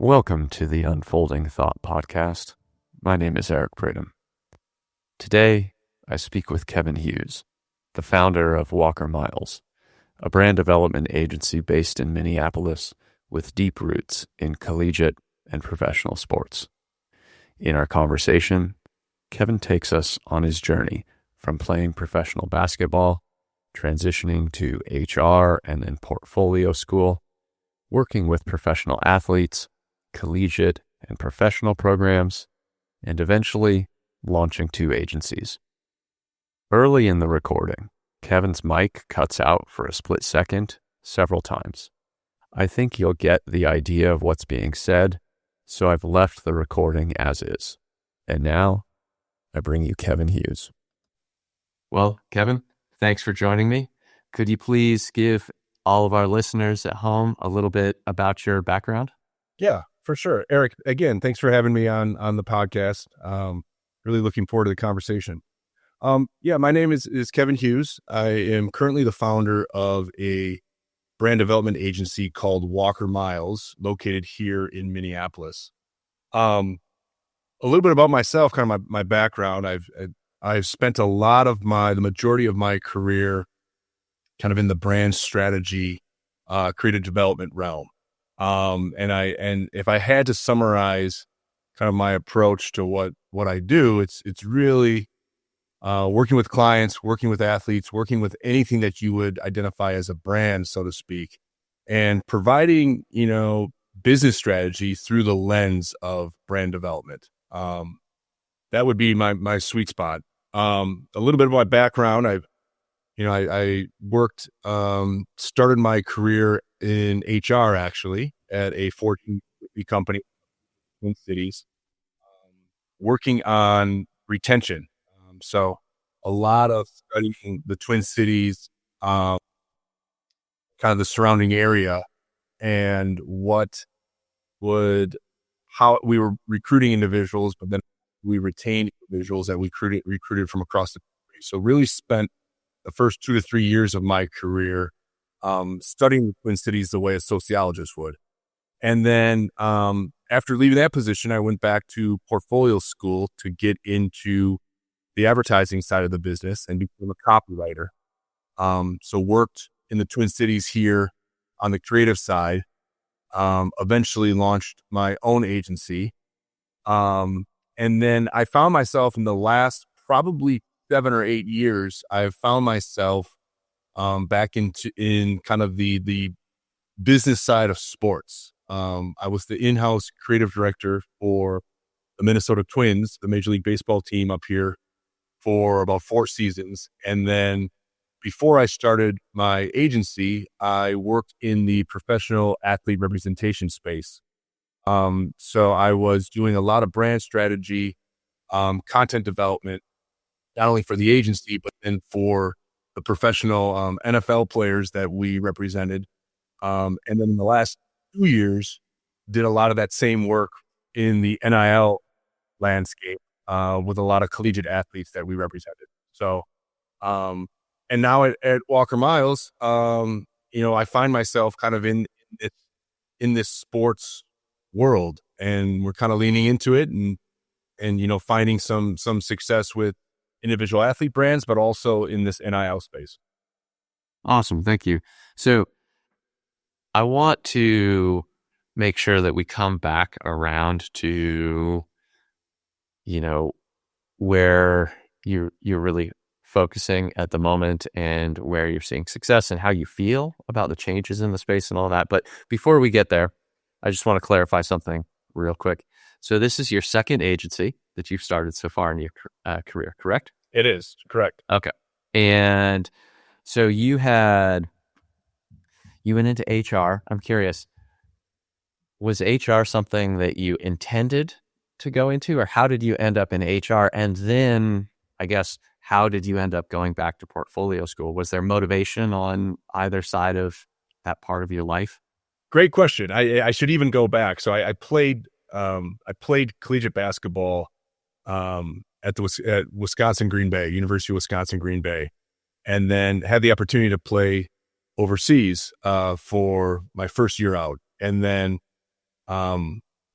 Welcome to the Unfolding Thought Podcast. My name is Eric Brigham. Today, I speak with Kevin Hughes, the founder of Walker Miles, a brand development agency based in Minneapolis with deep roots in collegiate and professional sports. In our conversation, Kevin takes us on his journey from playing professional basketball, transitioning to HR and then portfolio school, working with professional athletes, collegiate and professional programs, and eventually launching 2 agencies. Early in the recording, Kevin's mic cuts out for a split second several times. I think you'll get the idea of what's being said, so I've left the recording as is. And now, I bring you Kevin Hughes. Well, Kevin, thanks for joining me. Could you please give all of our listeners at home a little bit about your background? Yeah, for sure. Eric, again, thanks for having me on the podcast. Really looking forward to the conversation. My name is Kevin Hughes. I am currently the founder of a brand development agency called Walker Miles, located here in Minneapolis. A little bit about myself, kind of my background. I've spent the majority of my career kind of in the brand strategy, creative development realm. And if I had to summarize kind of my approach to what I do, it's really working with clients, working with athletes, working with anything that you would identify as a brand, so to speak, and providing, business strategy through the lens of brand development. That would be my sweet spot. A little bit of my background. I worked, started my career in HR actually at a Fortune 50 company in cities, working on retention. So a lot of studying the Twin Cities, kind of the surrounding area, and how we were recruiting individuals, but then we retained individuals that we recruited from across the country. So really spent the first 2 to 3 years of my career studying the Twin Cities the way a sociologist would. And then after leaving that position, I went back to portfolio school to get into the advertising side of the business and became a copywriter. So worked in the Twin Cities here on the creative side, eventually launched my own agency. And then I found myself in the last probably 7 or 8 years, I've found myself back in kind of the business side of sports. I was the in-house creative director for the Minnesota Twins, the Major League Baseball team up here, for about 4 seasons. And then before I started my agency, I worked in the professional athlete representation space. So I was doing a lot of brand strategy, content development, not only for the agency, but then for the professional NFL players that we represented. And then in the last 2 years, did a lot of that same work in the NIL landscape with a lot of collegiate athletes that we represented. So, and now at Walker Miles, I find myself kind of in this sports world, and we're kind of leaning into it and finding some success with individual athlete brands, but also in this NIL space. Awesome. Thank you. So I want to make sure that we come back around to, where you're really focusing at the moment and where you're seeing success and how you feel about the changes in the space and all that. But before we get there, I just want to clarify something real quick. So this is your second agency that you've started so far in your career, correct? It is, correct. Okay. And so you went into HR. I'm curious, was HR something that you intended to go into, or how did you end up in HR? And then, I guess, how did you end up going back to portfolio school? Was there motivation on either side of that part of your life? Great question. I should even go back. So I played collegiate basketball at Wisconsin Green Bay, University of Wisconsin Green Bay, and then had the opportunity to play overseas for my first year out. And then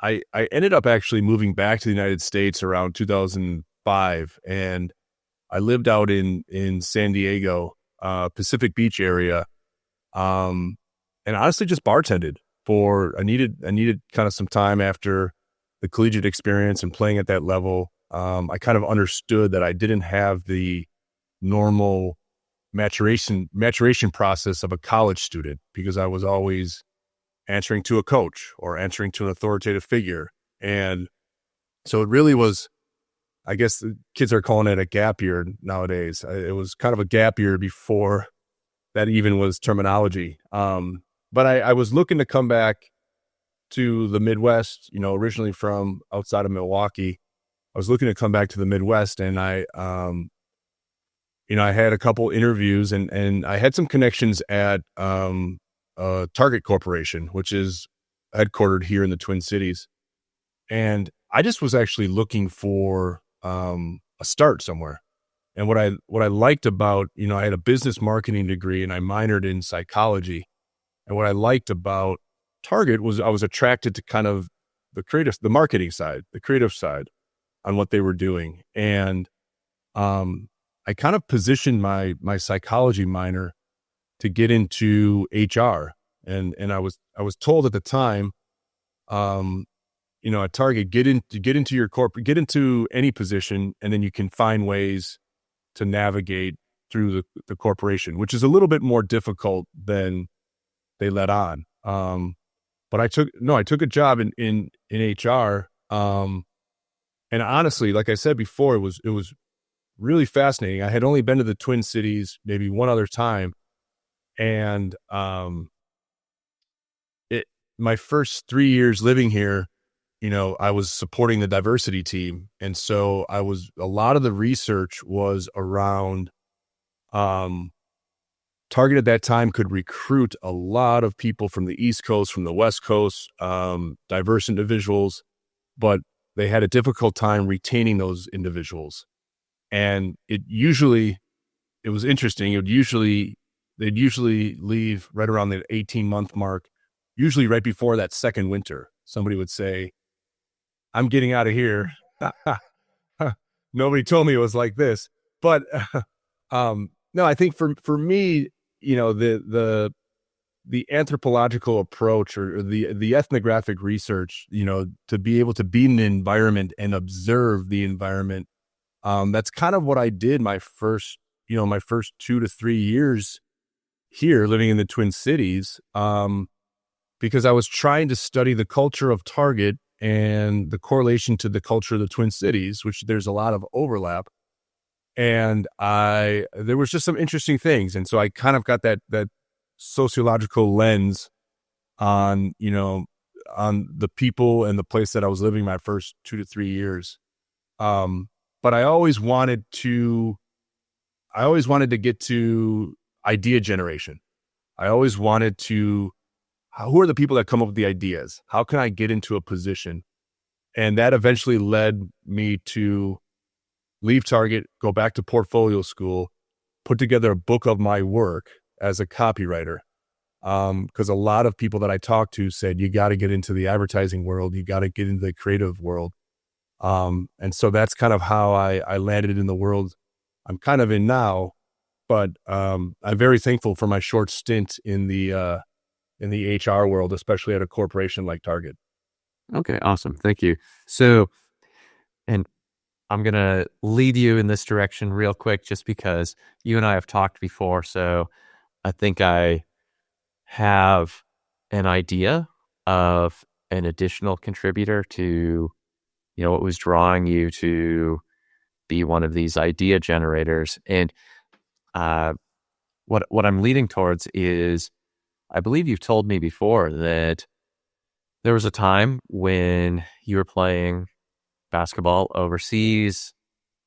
I ended up actually moving back to the United States around 2005, and I lived out in San Diego, Pacific Beach area, and honestly just bartended for I needed kind of some time after the collegiate experience and playing at that level. I kind of understood that I didn't have the normal maturation process of a college student because I was always answering to a coach or answering to an authoritative figure. And so it really was, I guess the kids are calling it a gap year nowadays. It was kind of a gap year before that even was terminology. But I was looking to come back to the Midwest, originally from outside of Milwaukee. I was looking to come back to the Midwest, and I had a couple interviews and I had some connections at Target Corporation, which is headquartered here in the Twin Cities. And I just was actually looking for a start somewhere. And what I liked about, I had a business marketing degree and I minored in psychology. And what I liked about Target was I was attracted to kind of the marketing side, the creative side on what they were doing. And I kind of positioned my psychology minor to get into HR. And I was told at the time, at Target, get into any position, and then you can find ways to navigate through the corporation, which is a little bit more difficult than they let on. But I took a job in HR. And honestly, like I said before, it was really fascinating. I had only been to the Twin Cities maybe one other time. And my first 3 years living here, I was supporting the diversity team. And so a lot of the research was around, Target at that time could recruit a lot of people from the East Coast, from the West Coast, diverse individuals, but they had a difficult time retaining those individuals. And it was interesting. They'd usually leave right around the 18-month mark, usually right before that second winter. Somebody would say, I'm getting out of here. Nobody told me it was like this. But no, I think for me, the anthropological approach or the ethnographic research, to be able to be in the environment and observe the environment, that's kind of what I did my first 2 to 3 years here living in the Twin Cities, because I was trying to study the culture of Target and the correlation to the culture of the Twin Cities, which there's a lot of overlap. And there was just some interesting things. And so I kind of got that sociological lens on the people and the place that I was living my first 2 to 3 years. But I always wanted to get to idea generation. I always wanted to, who are the people that come up with the ideas? How can I get into a position? And that eventually led me to leave Target, go back to portfolio school, put together a book of my work as a copywriter. Because a lot of people that I talked to said, you got to get into the advertising world. You got to get into the creative world. And so that's kind of how I landed in the world I'm kind of in now. But I'm very thankful for my short stint in the HR world, especially at a corporation like Target. Okay, awesome. Thank you. So, and I'm going to lead you in this direction real quick just because you and I have talked before. So I think I have an idea of an additional contributor to, what was drawing you to be one of these idea generators. And what I'm leading towards is, I believe you've told me before that there was a time when you were playing basketball overseas,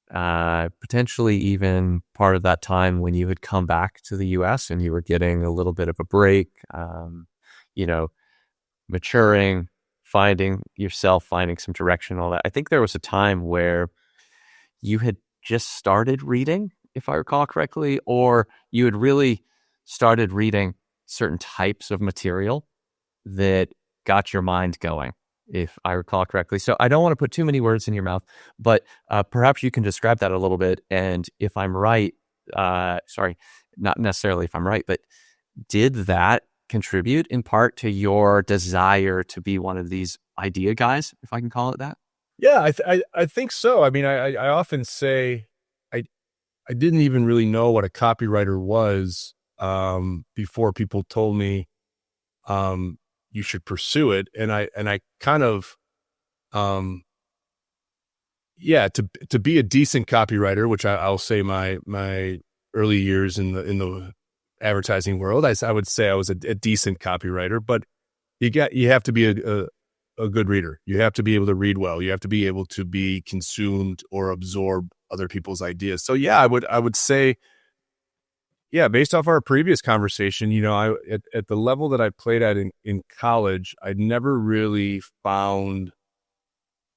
potentially even part of that time when you had come back to the US and you were getting a little bit of a break, maturing, finding yourself, finding some direction, all that. I think there was a time where you had just started reading, if I recall correctly, or you had really started reading certain types of material that got your mind going. if I recall correctly. So I don't want to put too many words in your mouth, but perhaps you can describe that a little bit. And if I'm right, sorry, not necessarily if I'm right, but did that contribute in part to your desire to be one of these idea guys, if I can call it that? Yeah, I think so. I mean, I often say I I didn't even really know what a copywriter was before people told me um, you should pursue it, and I kind of yeah, to be a decent copywriter, which I'll say my early years in the advertising world, I would say I was a decent copywriter, but you have to be a good reader. You have to be able to read well. You have to be able to be consumed or absorb other people's ideas. So yeah, I would say, yeah, based off our previous conversation, at the level that I played at in college, I'd never really found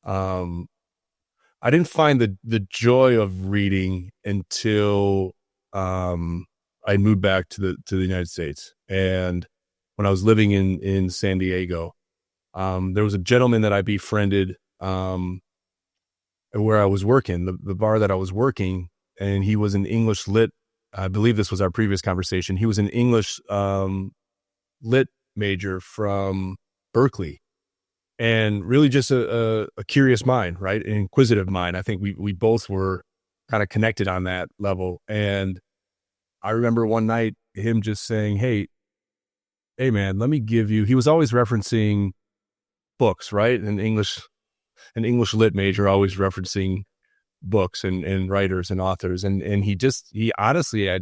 um I didn't find the joy of reading until I moved back to the United States. And when I was living in San Diego, there was a gentleman that I befriended where I was working, the bar that I was working, and he was an English lit. I believe this was our previous conversation. He was an English lit major from Berkeley, and really just a curious mind, right? An inquisitive mind. I think we both were kind of connected on that level. And I remember one night him just saying, hey man, let me give you, he was always referencing books, right? An English lit major, always referencing books and writers and authors. And he honestly,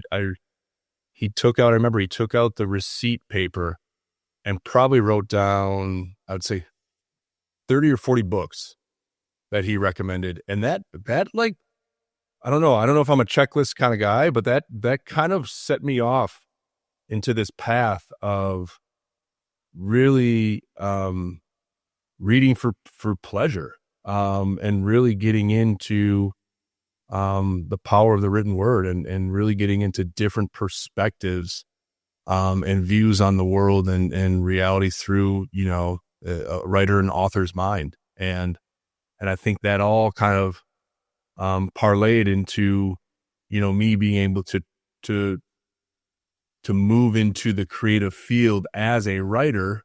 he took out, I remember he took out the receipt paper and probably wrote down, I would say 30 or 40 books that he recommended. And that like, I don't know if I'm a checklist kind of guy, but that kind of set me off into this path of really reading for pleasure, and really getting into the power of the written word, and really getting into different perspectives and views on the world and reality through, a writer and author's mind. And I think that all kind of parlayed into, me being able to move into the creative field as a writer.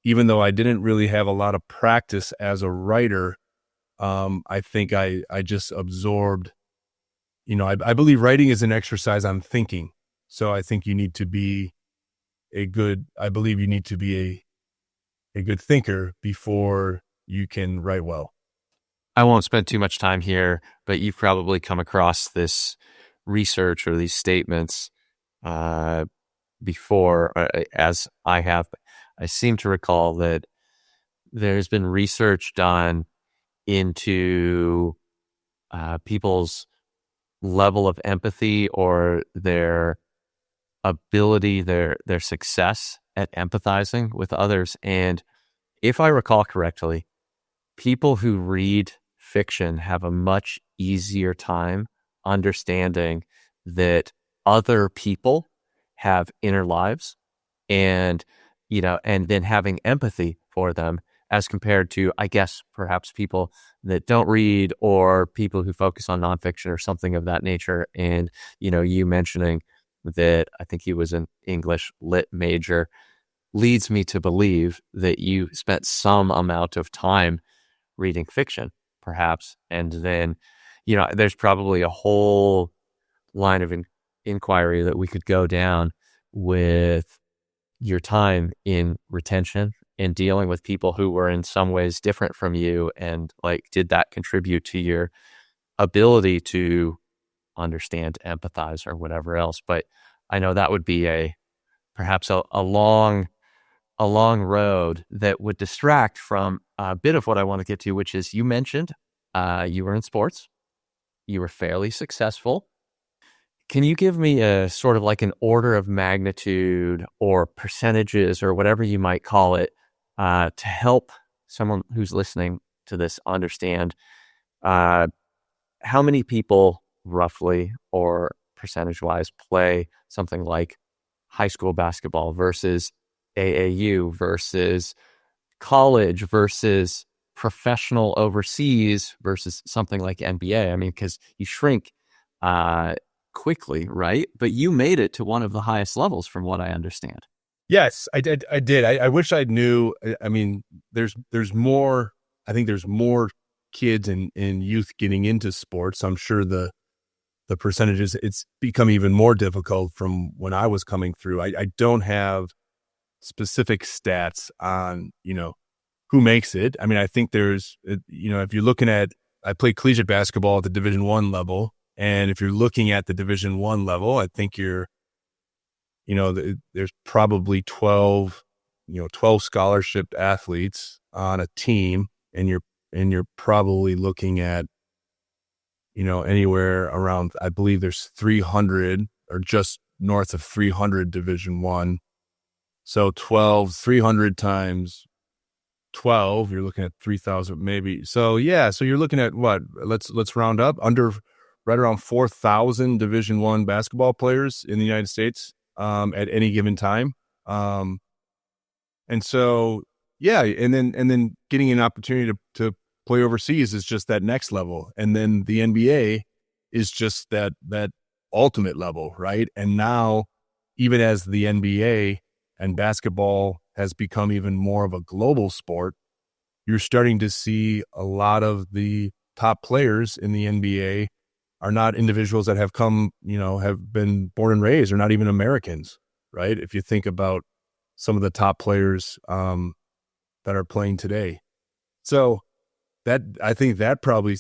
Even though I didn't really have a lot of practice as a writer, I think I just absorbed, I believe writing is an exercise on thinking. So I think you need to be a good thinker before you can write well. I won't spend too much time here, but you've probably come across this research or these statements before, as I have. I seem to recall that there's been research done into people's level of empathy or their ability, their success at empathizing with others. And if I recall correctly, people who read fiction have a much easier time understanding that other people have inner lives, and and then having empathy for them, as compared to, I guess, perhaps people that don't read, or people who focus on nonfiction or something of that nature. And you mentioning that I think he was an English lit major leads me to believe that you spent some amount of time reading fiction, perhaps. And then, there's probably a whole line of inquiry that we could go down with your time in retention and dealing with people who were in some ways different from you. And like, did that contribute to your ability to understand, empathize, or whatever else? But I know that would be perhaps a long road that would distract from a bit of what I want to get to, which is, you mentioned you were in sports, you were fairly successful. Can you give me a sort of like an order of magnitude or percentages or whatever you might call it, to help someone who's listening to this understand how many people roughly or percentage-wise play something like high school basketball versus AAU versus college versus professional overseas versus something like NBA. I mean, because you shrink quickly, right? But you made it to one of the highest levels, from what I understand. Yes, I did. I wish I knew. I mean, there's more. I think there's more kids and youth getting into sports. I'm sure the percentages, it's become even more difficult from when I was coming through. I don't have specific stats on, who makes it. I mean, I think there's, if you're looking at, I played collegiate basketball at the Division I level. And if you're looking at the Division I level, I think there's probably 12 scholarship athletes on a team, and you're probably looking at, anywhere around, I believe there's 300 or just north of 300 Division I. So 300 times 12, you're looking at 3,000 maybe. So yeah, so you're looking at what? Let's round up, right around 4,000 Division I basketball players in the United States at any given time. And so yeah, and then getting an opportunity to play overseas is just that next level. And then the NBA is just that ultimate level, right? And now, even as the NBA and basketball has become even more of a global sport, you're starting to see a lot of the top players in the NBA are not individuals that have have been born and raised, or not even Americans, right? If you think about some of the top players that are playing today. So I think that probably,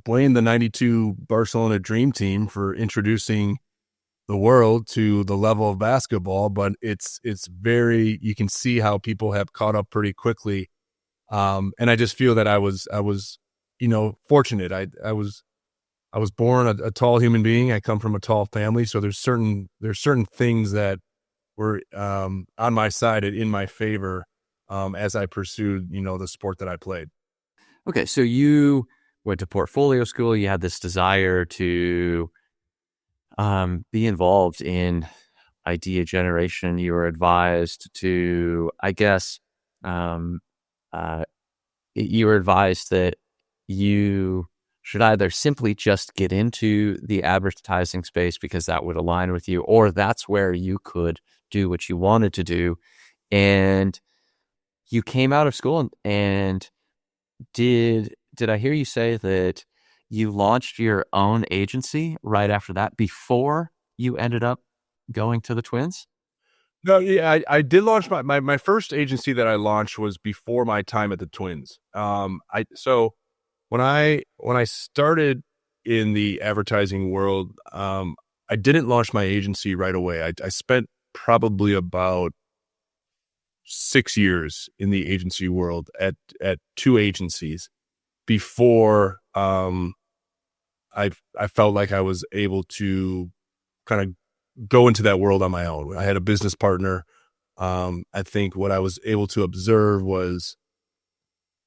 blame the 92 Barcelona Dream Team for introducing the world to the level of basketball, but it's very, you can see how people have caught up pretty quickly. And I just feel that I was, fortunate. I was born a tall human being. I come from a tall family. So there's certain things that were on my side and in my favor as I pursued, the sport that I played. Okay, so you went to portfolio school. You had this desire to be involved in idea generation. You were advised to, I guess, you were advised that you should either simply just get into the advertising space because that would align with you, or that's where you could do what you wanted to do. And you came out of school and did I hear you say that you launched your own agency right after that, before you ended up going to the Twins? No, yeah, I did launch my first agency that I launched was before my time at the Twins. So when I started in the advertising world, I didn't launch my agency right away. I spent probably about 6 years in the agency world at two agencies before I felt like I was able to kind of go into that world on my own. I had a business partner. I think what I was able to observe was,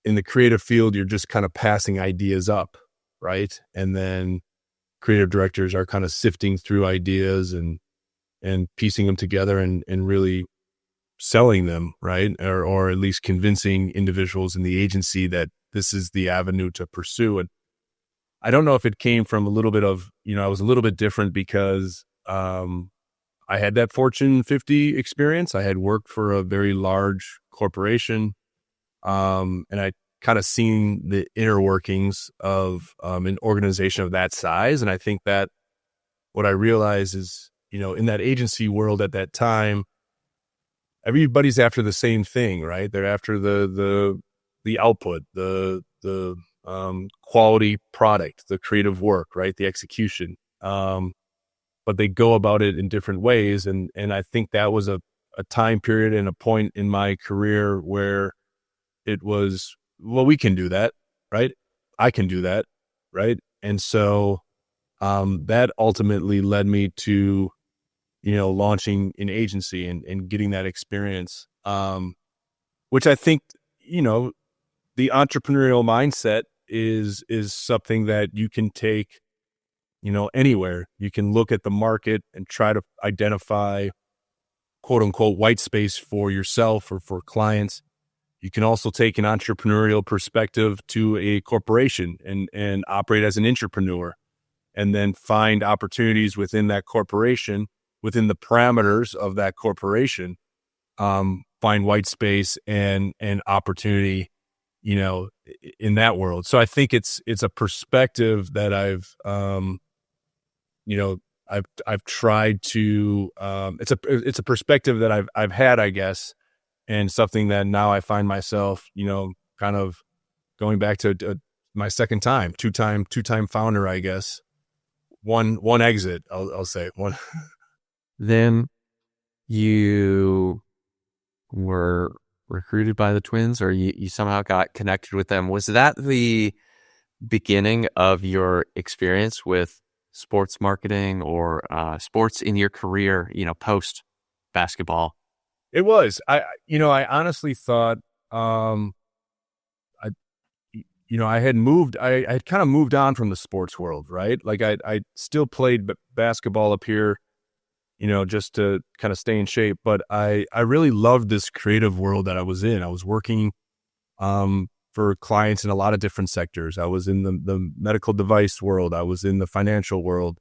in the creative field, you're just kind of passing ideas up, right? And then creative directors are kind of sifting through ideas and piecing them together and really selling them, right? Or at least convincing individuals in the agency that this is the avenue to pursue. And I don't know if it came from a little bit of, I was a little bit different because I had that Fortune 50 experience. I had worked for a very large corporation, and I kind of seen the inner workings of an organization of that size. And I think that what I realized is, in that agency world at that time, everybody's after the same thing, right? They're after the output, the quality product, the creative work, right? The execution. But they go about it in different ways. And I think that was a time period and a point in my career where it was, well, we can do that, right? I can do that, right? And so that ultimately led me to, launching an agency and getting that experience, which I think, the entrepreneurial mindset is something that you can take, anywhere. You can look at the market and try to identify, quote unquote, white space for yourself or for clients. You can also take an entrepreneurial perspective to a corporation and operate as an entrepreneur, and then find opportunities within that corporation, within the parameters of that corporation, find white space and opportunity, in that world. So I think it's a perspective that I've tried to, it's a perspective that I've had, I guess, and something that now I find myself, kind of going back to my second time, two-time founder, I guess. One exit, I'll say one. Then you were recruited by the Twins, or you somehow got connected with them. Was that the beginning of your experience with sports marketing or sports in your career, post basketball? It was. I honestly thought, I had moved. I had kind of moved on from the sports world, right? Like I still played basketball up here, just to kind of stay in shape. But I really loved this creative world that I was in. I was working for clients in a lot of different sectors. I was in the medical device world. I was in the financial world.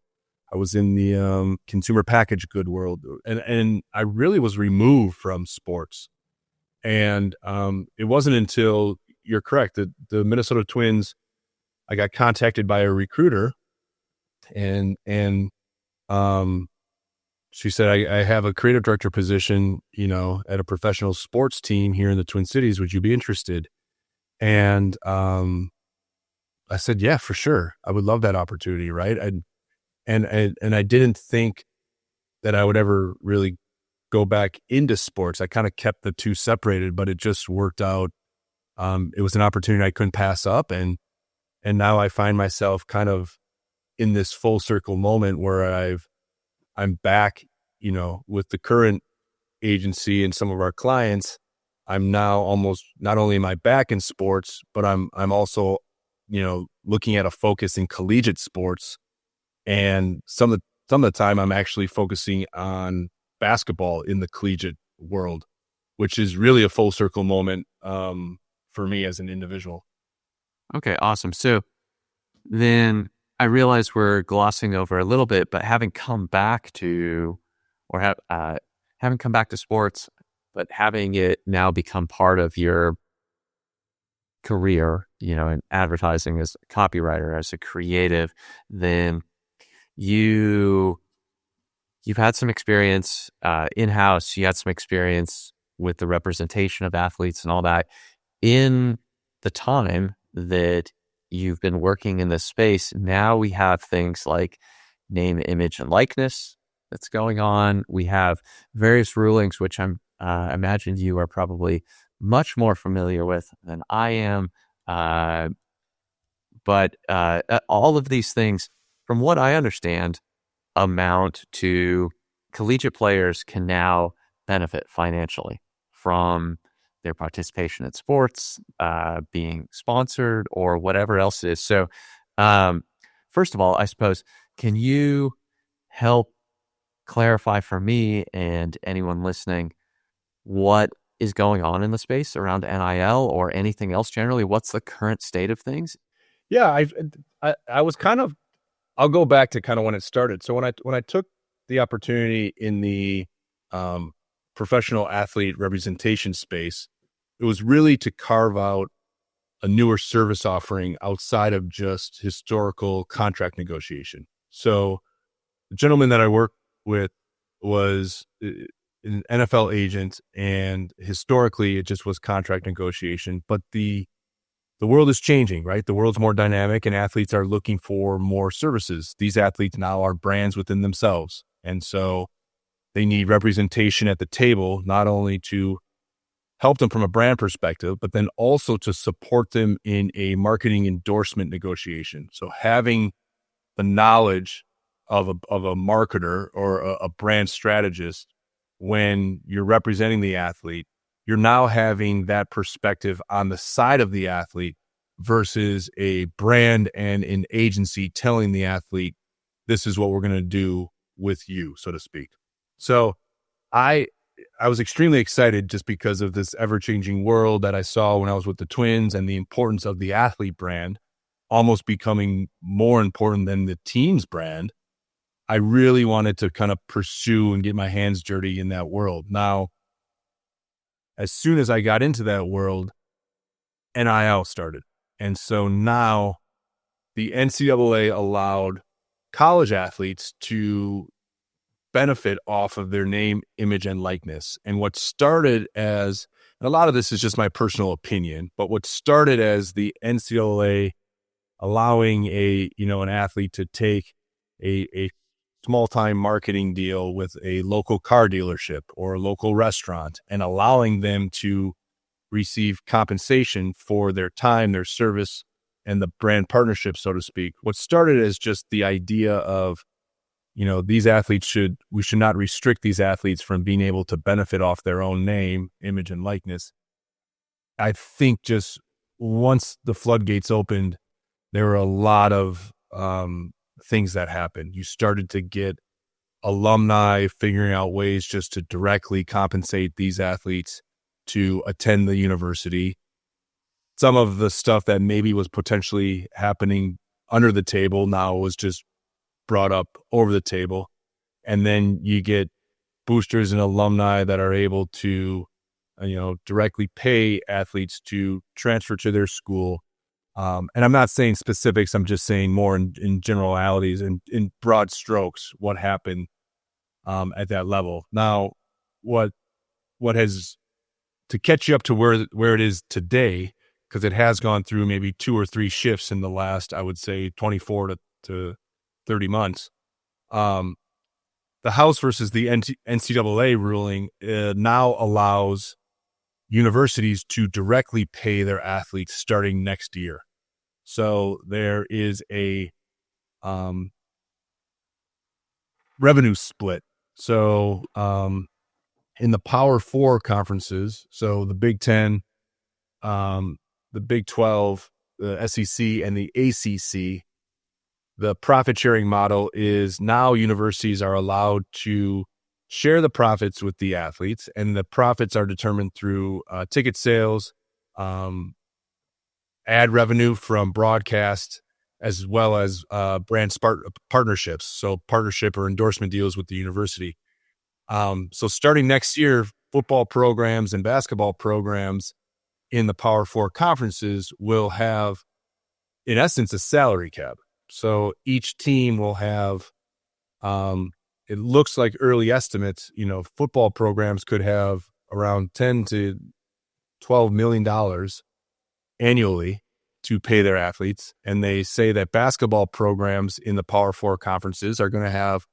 I was in the consumer packaged good world. And I really was removed from sports. And it wasn't until, you're correct, the Minnesota Twins, I got contacted by a recruiter, and she said, I have a creative director position, at a professional sports team here in the Twin Cities. Would you be interested? And I said, yeah, for sure. I would love that opportunity, right? And I didn't think that I would ever really go back into sports. I kind of kept the two separated, but it just worked out. It was an opportunity I couldn't pass up, and now I find myself kind of in this full circle moment where I'm back, with the current agency and some of our clients. I'm now almost, not only am I back in sports, but I'm also, looking at a focus in collegiate sports, and some of the time I'm actually focusing on basketball in the collegiate world, which is really a full circle moment for me as an individual. Okay, awesome. So then I realize we're glossing over a little bit, but having come back to sports, but having it now become part of your career, in advertising as a copywriter, as a creative, then you've had some experience in-house. You had some experience with the representation of athletes and all that. In the time that you've been working in this space, now we have things like name, image, and likeness that's going on. We have various rulings, which I imagine you are probably much more familiar with than I am. But all of these things, from what I understand, amount to collegiate players can now benefit financially from their participation in sports, being sponsored, or whatever else it is. So, first of all, I suppose, can you help clarify for me and anyone listening what is going on in the space around NIL or anything else generally? What's the current state of things? Yeah, I was kind of, I'll go back to kind of when it started. So when I took the opportunity in the professional athlete representation space, it was really to carve out a newer service offering outside of just historical contract negotiation. So the gentleman that I worked with was an NFL agent, and historically it just was contract negotiation. But the world is changing, right? The world's more dynamic, and athletes are looking for more services. These athletes now are brands within themselves. And so they need representation at the table, not only to help them from a brand perspective, but then also to support them in a marketing endorsement negotiation. So having the knowledge of a marketer or a brand strategist when you're representing the athlete, you're now having that perspective on the side of the athlete versus a brand and an agency telling the athlete, this is what we're going to do with you, so to speak. So I I was extremely excited just because of this ever-changing world that I saw when I was with the Twins and the importance of the athlete brand almost becoming more important than the team's brand. I really wanted to kind of pursue and get my hands dirty in that world. Now, as soon as I got into that world, NIL started. And so now the NCAA allowed college athletes to benefit off of their name, image, and likeness. And what started as, and a lot of this is just my personal opinion, but what started as the NCAA allowing an athlete to take a small time marketing deal with a local car dealership or a local restaurant and allowing them to receive compensation for their time, their service, and the brand partnership, so to speak. What started as just the idea of, these athletes we should not restrict these athletes from being able to benefit off their own name, image, and likeness. I think just once the floodgates opened, there were a lot of things that happened. You started to get alumni figuring out ways just to directly compensate these athletes to attend the university. Some of the stuff that maybe was potentially happening under the table now was just brought up over the table. And then you get boosters and alumni that are able to, directly pay athletes to transfer to their school. And I'm not saying specifics. I'm just saying more in generalities and in broad strokes, what happened at that level. Now, what has to catch you up to where it is today, because it has gone through maybe 2 or 3 shifts in the last, I would say 24 to 30 months. The House versus the NCAA ruling now allows universities to directly pay their athletes starting next year. So there is a revenue split. So in the Power 4 conferences, so the Big 10, the Big 12, the SEC, and the ACC, the profit sharing model is now universities are allowed to share the profits with the athletes, and the profits are determined through ticket sales, ad revenue from broadcast, as well as brand partnerships. So partnership or endorsement deals with the university. So starting next year, football programs and basketball programs in the Power 4 conferences will have, in essence, a salary cap. So each team will have, it looks like early estimates, football programs could have around $10 to $12 million annually to pay their athletes. And they say that basketball programs in the Power 4 conferences are going to have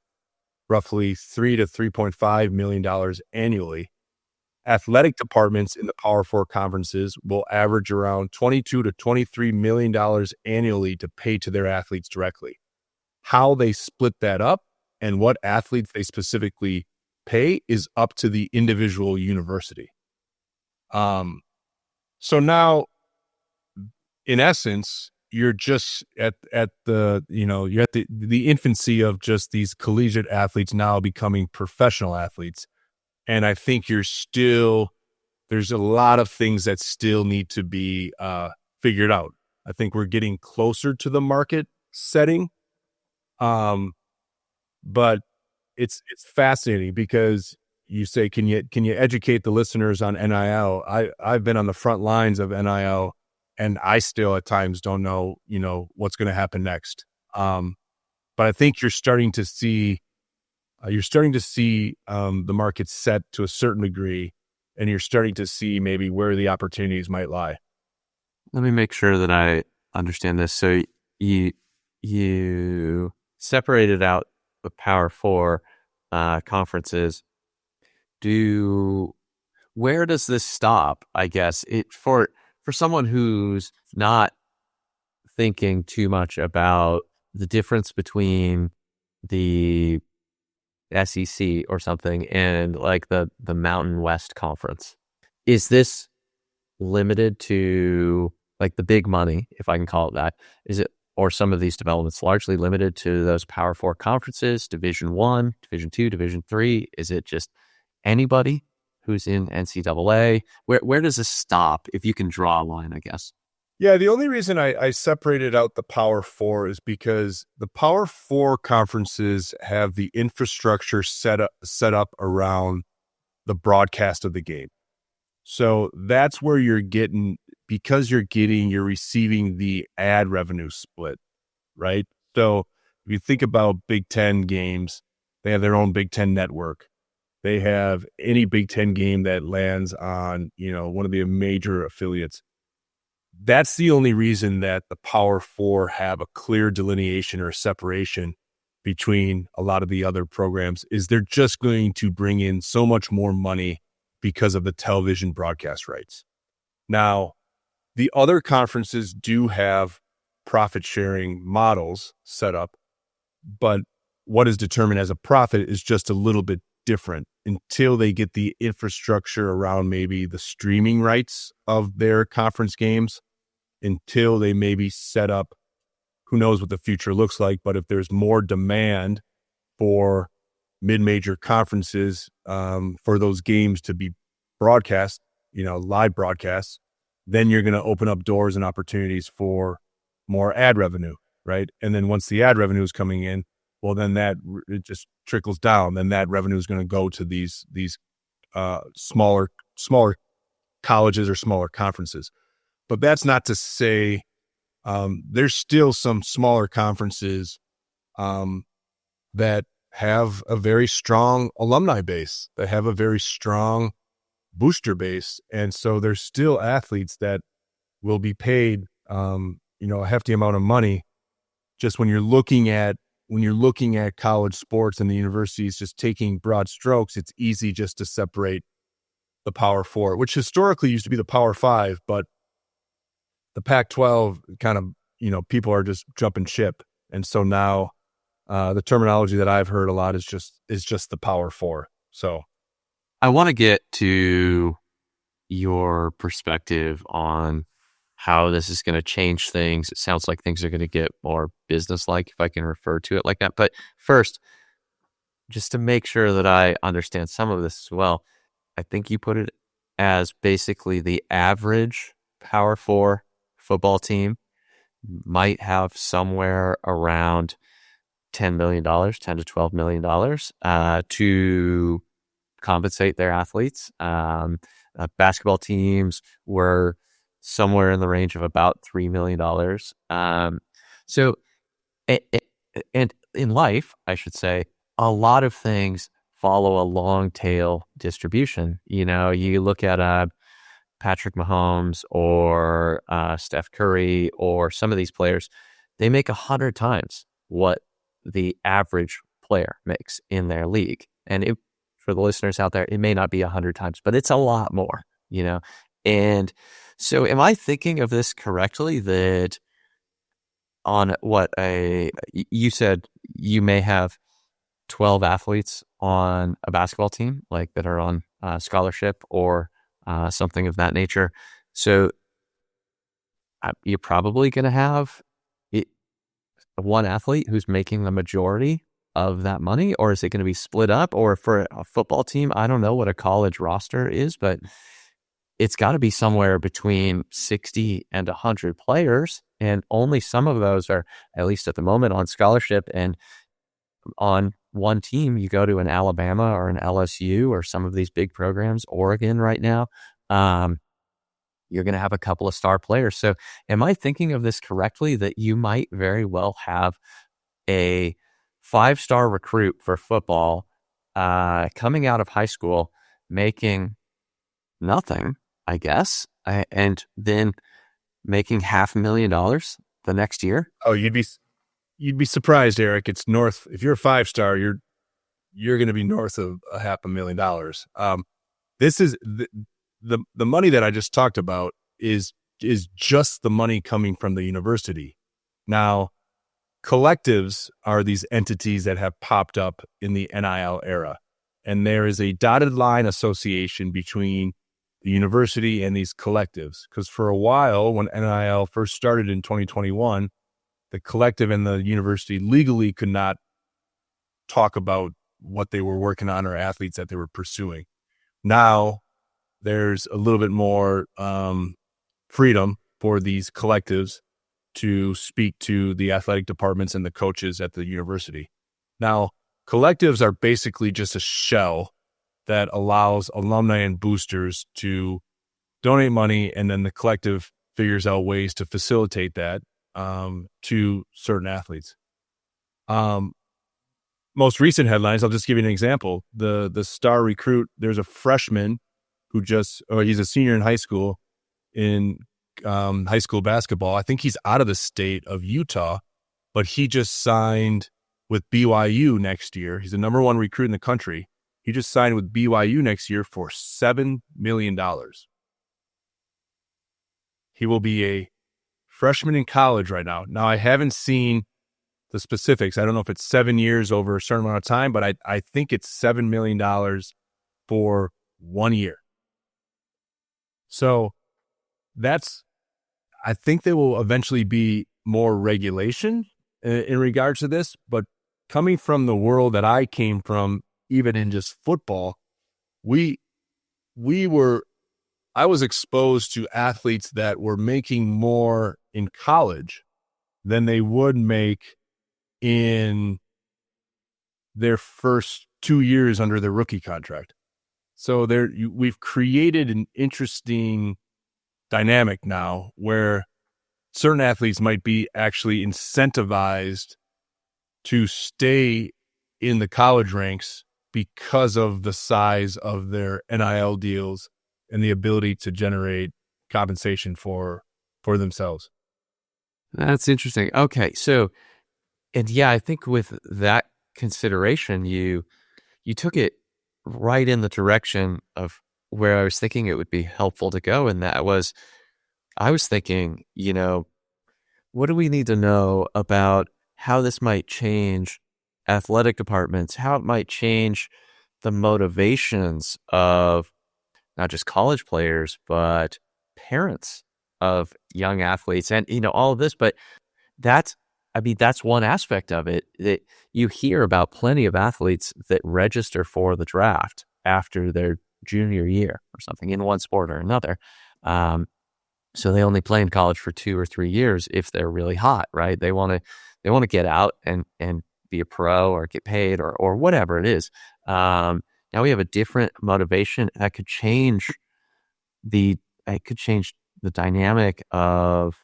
roughly $3 to $3.5 million annually. Athletic departments in the Power 4 conferences will average around $22 to $23 million annually to pay to their athletes directly. How they split that up and what athletes they specifically pay is up to the individual university. So now, in essence, you're just at the, you're at the infancy of just these collegiate athletes now becoming professional athletes. And I think there's a lot of things that still need to be figured out. I think we're getting closer to the market setting. But it's fascinating because you say, can you educate the listeners on NIL? I've been on the front lines of NIL, and I still at times don't know, what's going to happen next. But I think you're starting to see the market set to a certain degree, and you're starting to see maybe where the opportunities might lie. Let me make sure that I understand this. So you separated out the Power 4 conferences. Where does this stop? I guess for someone who's not thinking too much about the difference between the SEC or something and like the Mountain West Conference, is this limited to like the big money, if I can call it that? Is it, or some of these developments largely limited to those Power 4 conferences, Division 1, Division 2, Division 3? Is it just anybody who's in NCAA? Where does this stop? If you can draw a line, I guess. Yeah, the only reason I separated out the Power Four is because the Power Four conferences have the infrastructure set up around the broadcast of the game. So that's where you're receiving the ad revenue split, right? So if you think about Big Ten games, they have their own Big Ten network. They have any Big Ten game that lands on, one of the major affiliates. That's the only reason that the Power Four have a clear delineation or separation between a lot of the other programs, is they're just going to bring in so much more money because of the television broadcast rights. Now, the other conferences do have profit sharing models set up, but what is determined as a profit is just a little bit different until they get the infrastructure around maybe the streaming rights of their conference games, until they maybe set up, who knows what the future looks like, but if there's more demand for mid-major conferences for those games to be broadcast, live broadcasts, then you're going to open up doors and opportunities for more ad revenue, right? And then once the ad revenue is coming in, well, then it just trickles down. Then that revenue is going to go to these smaller colleges or smaller conferences. But that's not to say there's still some smaller conferences that have a very strong alumni base, that have a very strong booster base. And so there's still athletes that will be paid, a hefty amount of money. Just when you're looking at college sports and the universities, just taking broad strokes, it's easy just to separate the Power Four, which historically used to be the Power Five, but the Pac-12 kind of, people are just jumping ship. And so now the terminology that I've heard a lot is just the Power Four. So I want to get to your perspective on how this is going to change things. It sounds like things are going to get more business-like, if I can refer to it like that. But first, just to make sure that I understand some of this as well, I think you put it as basically the average Power Four football team might have somewhere around $10 million, $10 to $12 million to compensate their athletes. Basketball teams were somewhere in the range of about $3 million. So, and in life, I should say, a lot of things follow a long tail distribution. You look at Patrick Mahomes or Steph Curry or some of these players, they make 100 times what the average player makes in their league. And for the listeners out there, it may not be 100 times, but it's a lot more, And so am I thinking of this correctly, that on you said you may have 12 athletes on a basketball team, like that are on scholarship or something of that nature. So you're probably going to have one athlete who's making the majority of that money, or is it going to be split up? Or for a football team, I don't know what a college roster is, but it's got to be somewhere between 60 and 100 players. And only some of those are, at least at the moment, on scholarship. And on one team, you go to an Alabama or an LSU or some of these big programs, Oregon right now, you're going to have a couple of star players. So am I thinking of this correctly, that you might very well have a 5-star recruit for football coming out of high school making nothing, I guess, and then making $500,000 the next year? Oh, you'd be surprised, Eric. It's north. If you're a 5-star, you're going to be north of $500,000. This is the money that I just talked about is just the money coming from the university. Now, collectives are these entities that have popped up in the NIL era, and there is a dotted line association between the university and these collectives. Because for a while, when NIL first started in 2021, the collective and the university legally could not talk about what they were working on or athletes that they were pursuing. Now there's a little bit more freedom for these collectives to speak to the athletic departments and the coaches at the university. Now, collectives are basically just a shell that allows alumni and boosters to donate money, and then the collective figures out ways to facilitate that to certain athletes. Most recent headlines, I'll just give you an example. The star recruit, there's a freshman who he's a senior in high school basketball. I think he's out of the state of Utah, but he just signed with BYU next year. He's the number one recruit in the country. He just signed with BYU next year for $7 million. He will be a freshman in college right now. Now, I haven't seen the specifics. I don't know if it's 7 years over a certain amount of time, but I think it's $7 million for 1 year. So I think there will eventually be more regulation in regards to this, but coming from the world that I came from, even in just football, I was exposed to athletes that were making more in college than they would make in their first 2 years under their rookie contract. So we've created an interesting dynamic now where certain athletes might be actually incentivized to stay in the college ranks because of the size of their NIL deals and the ability to generate compensation for themselves. That's interesting. Okay, so, and yeah, I think with that consideration, you took it right in the direction of where I was thinking it would be helpful to go, and that was, I was thinking, what do we need to know about how this might change athletic departments, how it might change the motivations of not just college players, but parents of young athletes and, all of this. But that's one aspect of it that you hear about plenty of athletes that register for the draft after their junior year or something in one sport or another. So they only play in college for 2 or 3 years if they're really hot, right? They want to get out and be a pro or get paid or whatever it is. Now we have a different motivation that could change the dynamic of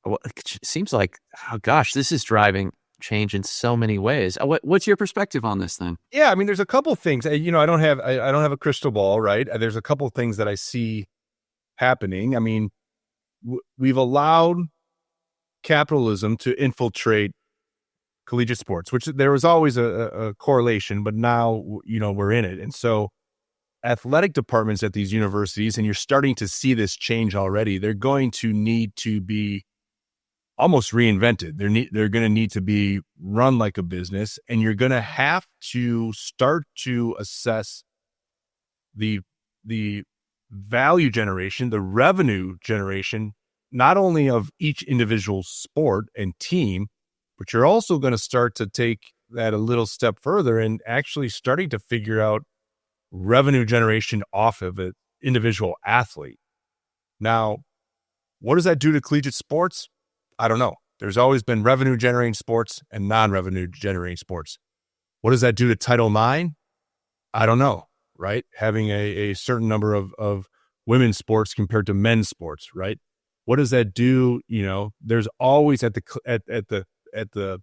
it seems like, oh gosh, this is driving change in so many ways. What's your perspective on this then? Yeah, I mean, there's a couple things. I don't have a crystal ball, right? There's a couple things that I see happening. I mean, we've allowed capitalism to infiltrate collegiate sports, which there was always a correlation, but now we're in it, and so athletic departments at these universities, and you're starting to see this change already. They're going to need to be almost reinvented. They're going to need to be run like a business, and you're going to have to start to assess the value generation, the revenue generation, not only of each individual sport and team, but you're also going to start to take that a little step further and actually starting to figure out revenue generation off of an individual athlete. Now, what does that do to collegiate sports? I don't know. There's always been revenue generating sports and non-revenue generating sports. What does that do to Title IX? I don't know, right? Having a certain number of women's sports compared to men's sports, right? What does that do? There's always at the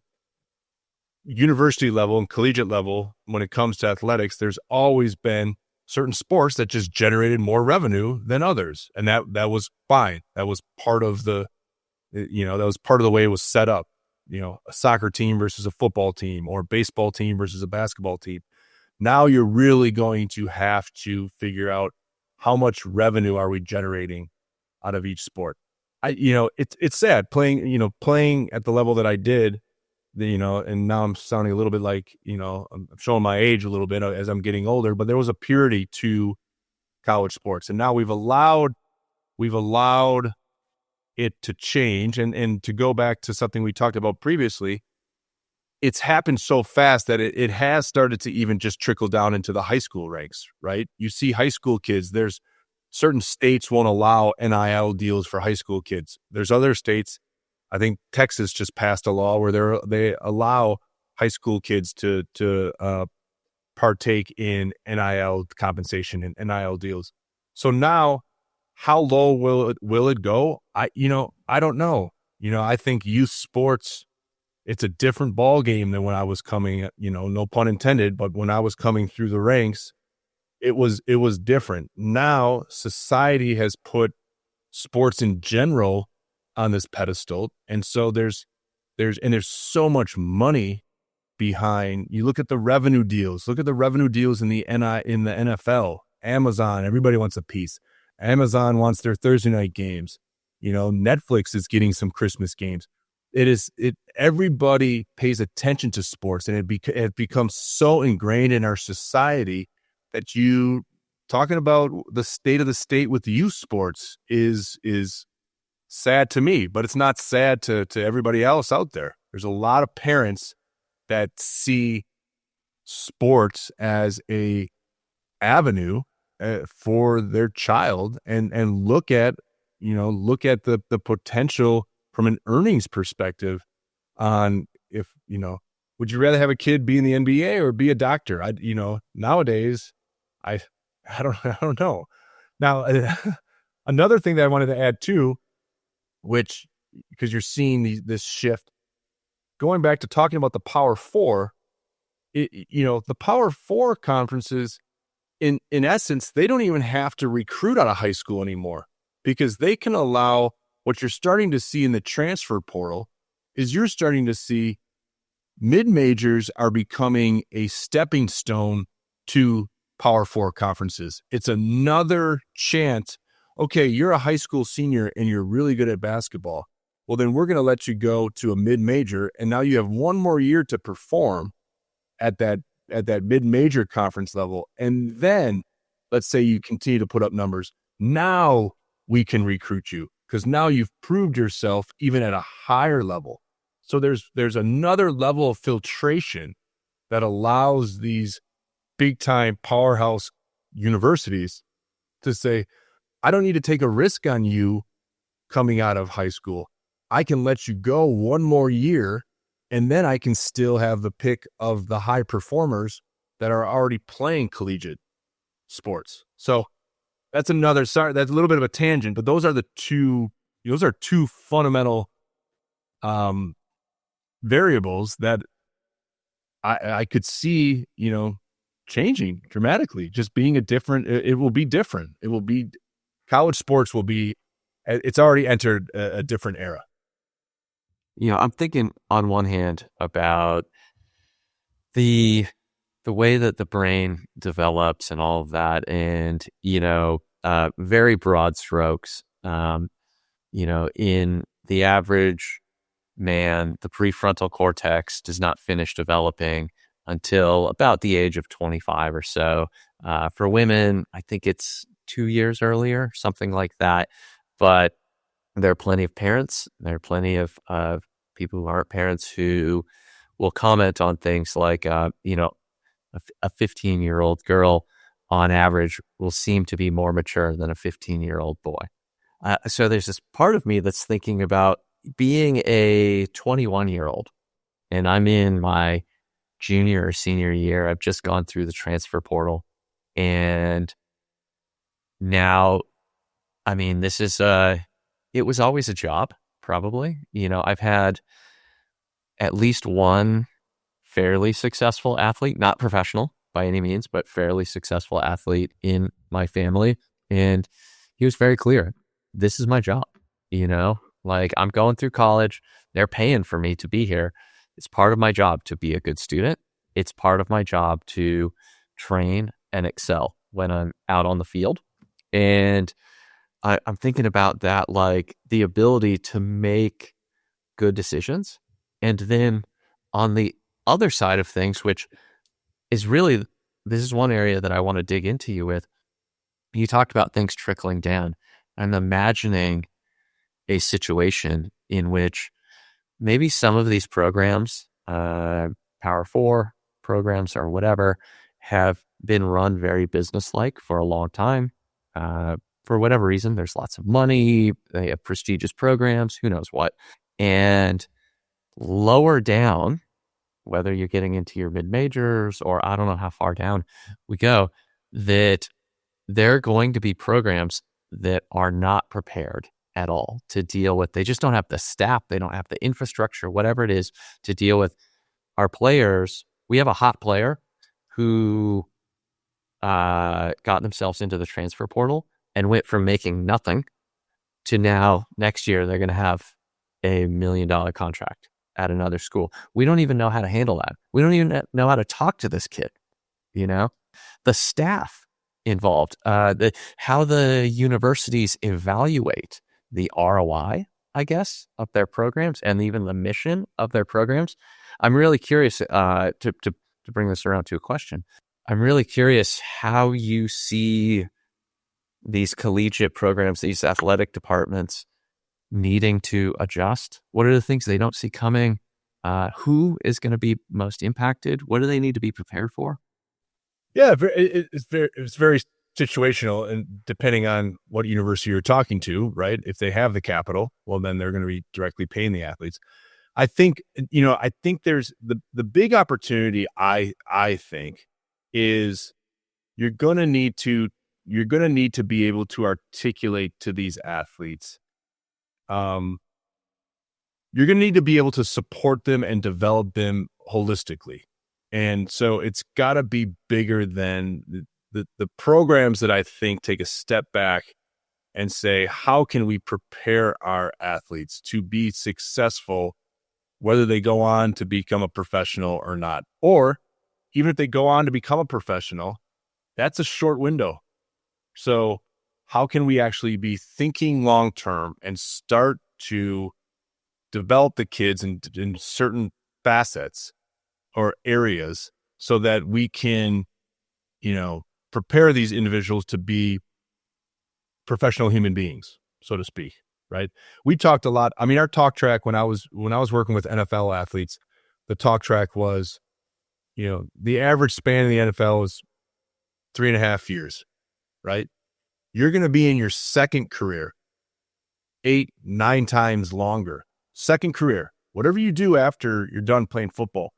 university level and collegiate level, when it comes to athletics, there's always been certain sports that just generated more revenue than others. And that was fine. That was part of the way it was set up. A soccer team versus a football team, or a baseball team versus a basketball team. Now you're really going to have to figure out how much revenue are we generating out of each sport. It's sad playing at the level that I did, and now I'm sounding a little bit like, I'm showing my age a little bit as I'm getting older, but there was a purity to college sports. And now we've allowed it to change. And to go back to something we talked about previously, it's happened so fast that it has started to even just trickle down into the high school ranks, right? You see high school kids, there's certain states won't allow NIL deals for high school kids. There's other states, I think Texas just passed a law where they allow high school kids to partake in NIL compensation and NIL deals. So now, how low will it go? I don't know. I think youth sports, it's a different ball game than when I was coming. No pun intended, but when I was coming through the ranks, it was different. Now society has put sports in general on this pedestal, and so there's so much money behind. You look at the revenue deals. Look at the revenue deals in the NFL. Amazon, everybody wants a piece. Amazon wants their Thursday night games. Netflix is getting some Christmas games. Everybody pays attention to sports, and it becomes so ingrained in our society that you talking about the state of the state with youth sports is sad to me, but it's not sad to everybody else out there. There's a lot of parents that see sports as a avenue for their child and look at the potential from an earnings perspective on if, would you rather have a kid be in the NBA or be a doctor? Nowadays, I don't know. Now, another thing that I wanted to add too, which, because you're seeing this shift, going back to talking about the Power Four, the Power Four conferences, in essence, they don't even have to recruit out of high school anymore, because they can allow, what you're starting to see in the transfer portal is you're starting to see mid-majors are becoming a stepping stone to Power Four conferences. It's another chance. Okay, you're a high school senior and you're really good at basketball. Well, then we're going to let you go to a mid-major, and now you have one more year to perform at that mid-major conference level. And then let's say you continue to put up numbers. Now we can recruit you because now you've proved yourself even at a higher level. So there's another level of filtration that allows these big-time powerhouse universities to say, I don't need to take a risk on you coming out of high school. I can let you go one more year, and then I can still have the pick of the high performers that are already playing collegiate sports. So that's that's a little bit of a tangent, but those are two fundamental variables that I could see, changing dramatically, just being it will be different. It will be, college sports will be, it's already entered a different era. I'm thinking on one hand about the way that the brain develops and all of that, and very broad strokes. In the average man, the prefrontal cortex does not finish developing until about the age of 25 or so. For women, I think it's 2 years earlier, something like that. But there are plenty of parents, there are plenty of people who aren't parents who will comment on things like, a 15-year-old girl on average will seem to be more mature than a 15-year-old boy. So there's this part of me that's thinking about being a 21-year-old, and I'm in my junior or senior year. I've just gone through the transfer portal, and now, this is it was always a job, probably. I've had at least one fairly successful athlete, not professional by any means, but fairly successful athlete in my family. And he was very clear, this is my job. Like, I'm going through college. They're paying for me to be here. It's part of my job to be a good student. It's part of my job to train and excel when I'm out on the field. And I'm thinking about that, like the ability to make good decisions. And then on the other side of things, which is really, this is one area that I want to dig into you with. You talked about things trickling down. I'm imagining a situation in which maybe some of these programs Power Four programs or whatever have been run very businesslike for a long time. For whatever reason, there's lots of money. They have prestigious programs, who knows what. And lower down, whether you're getting into your mid-majors or I don't know how far down we go, that there are going to be programs that are not prepared at all to deal with. They just don't have the staff. They don't have the infrastructure, whatever it is, to deal with our players. We have a hot player who got themselves into the transfer portal and went from making nothing to now next year they're going to have $1 million contract at another school. We don't even know how to handle that. We don't even know how to talk to this kid. The staff involved, how the universities evaluate the ROI, I guess, of their programs and even the mission of their programs. I'm really curious to bring this around to a question. I'm really curious how you see these collegiate programs, these athletic departments needing to adjust. What are the things they don't see coming? Who is going to be most impacted? What do they need to be prepared for? Yeah, it's very situational, and depending on what university you're talking to, right? If they have the capital, well, then they're going to be directly paying the athletes. I think there's the big opportunity. I think is you're going to need to be able to articulate to these athletes. You're going to need to be able to support them and develop them holistically. And so it's got to be bigger than the programs that I think take a step back and say, how can we prepare our athletes to be successful, whether they go on to become a professional or not? Or even if they go on to become a professional, that's a short window. So how can we actually be thinking long-term and start to develop the kids in certain facets or areas so that we can, prepare these individuals to be professional human beings, so to speak, right? We talked a lot. I mean, our talk track when I was working with NFL athletes, the talk track was, the average span in the NFL is 3.5 years, right? You're going to be in your second career 8-9 times longer. Second career, whatever you do after you're done playing football,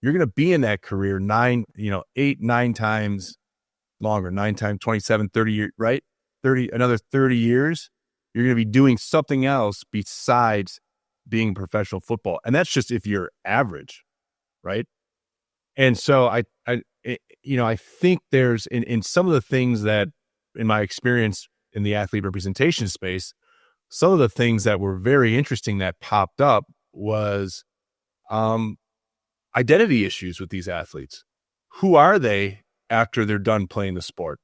you're going to be in that career 8-9 times longer, 9 times 27, 30 years, right? Another 30 years, you're going to be doing something else besides being professional football. And that's just if you're average, right? And so I think there's in some of the things that in my experience in the athlete representation space, some of the things that were very interesting that popped up was identity issues with these athletes. Who are they after they're done playing the sport?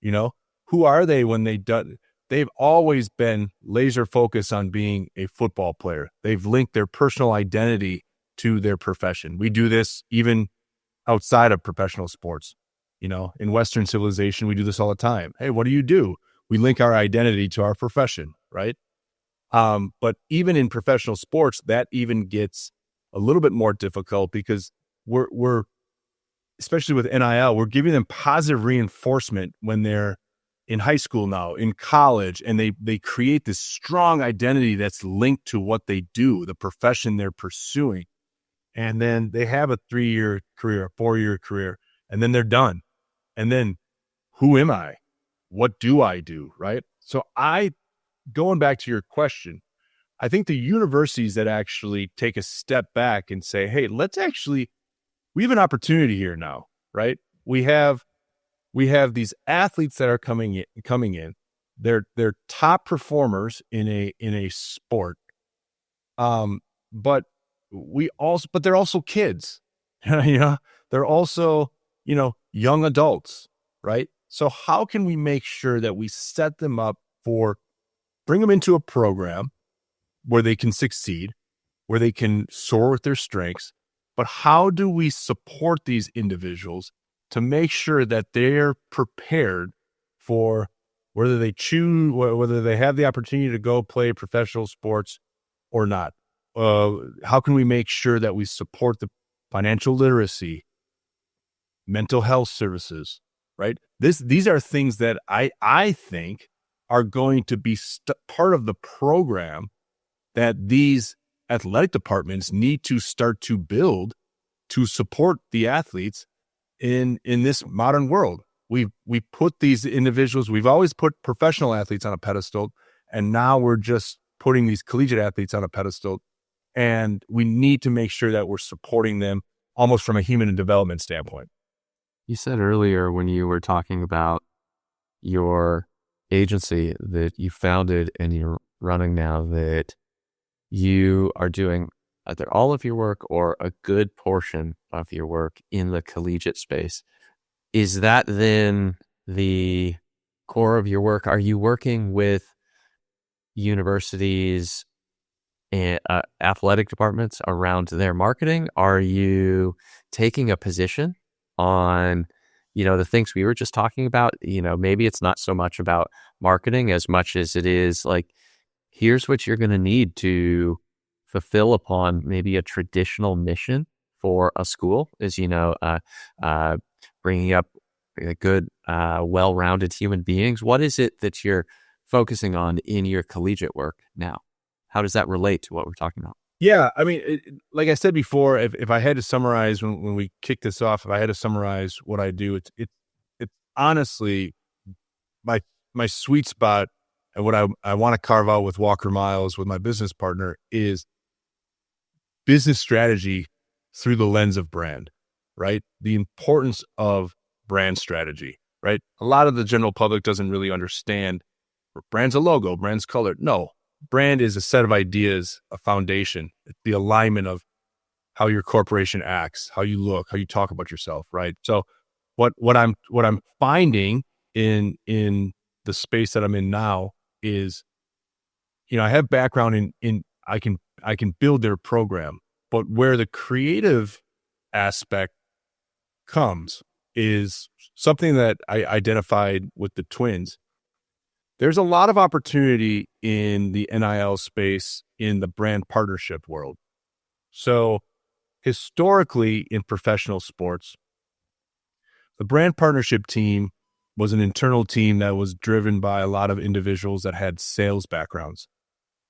Who are they when they've always been laser focused on being a football player. They've linked their personal identity to their profession. We do this even outside of professional sports. In Western civilization, we do this all the time. Hey, what do you do? We link our identity to our profession, right? But even in professional sports, that even gets a little bit more difficult because we're especially with NIL, we're giving them positive reinforcement when they're in high school now, in college, and they create this strong identity that's linked to what they do, the profession they're pursuing. And then they have a 3-year career, a 4-year career, and then they're done. And then who am I? What do I do? Right? So going back to your question, I think the universities that actually take a step back and say, hey, we have an opportunity here now, right? We have these athletes that are coming in. They're top performers in a sport. But they're also kids. They're also, young adults, right? So how can we make sure that we set them up bring them into a program where they can succeed, where they can soar with their strengths, but how do we support these individuals to make sure that they're prepared for whether they have the opportunity to go play professional sports or not? how can we make sure that we support the financial literacy, mental health services, right? These are things that I think are going to be part of the program that these athletic departments need to start to build to support the athletes in this modern world. We put these individuals, we've always put professional athletes on a pedestal, and now we're just putting these collegiate athletes on a pedestal, and we need to make sure that we're supporting them almost from a human development standpoint. You said earlier when you were talking about your agency that you founded and you're running now that you are doing either all of your work or a good portion of your work in the collegiate space. Is that then the core of your work? Are you working with universities and athletic departments around their marketing? Are you taking a position on, the things we were just talking about? Maybe it's not so much about marketing as much as it is like, here's what you're going to need to fulfill upon maybe a traditional mission for a school is, bringing up good, well-rounded human beings. What is it that you're focusing on in your collegiate work now? How does that relate to what we're talking about? Yeah, I mean, like I said before, if I had to summarize when we kick this off, if I had to summarize what I do, it's honestly my sweet spot, and what I want to carve out with Walker Miles with my business partner is business strategy through the lens of brand, right? The importance of brand strategy, right? A lot of the general public doesn't really understand brand's a logo, brand's color. No, brand is a set of ideas, a foundation, the alignment of how your corporation acts, how you look, how you talk about yourself, right? So what I'm finding in the space that I'm in now is, I have background in I can build their program, but where the creative aspect comes is something that I identified with the twins. There's a lot of opportunity in the NIL space in the brand partnership world. So historically in professional sports, the brand partnership team was an internal team that was driven by a lot of individuals that had sales backgrounds.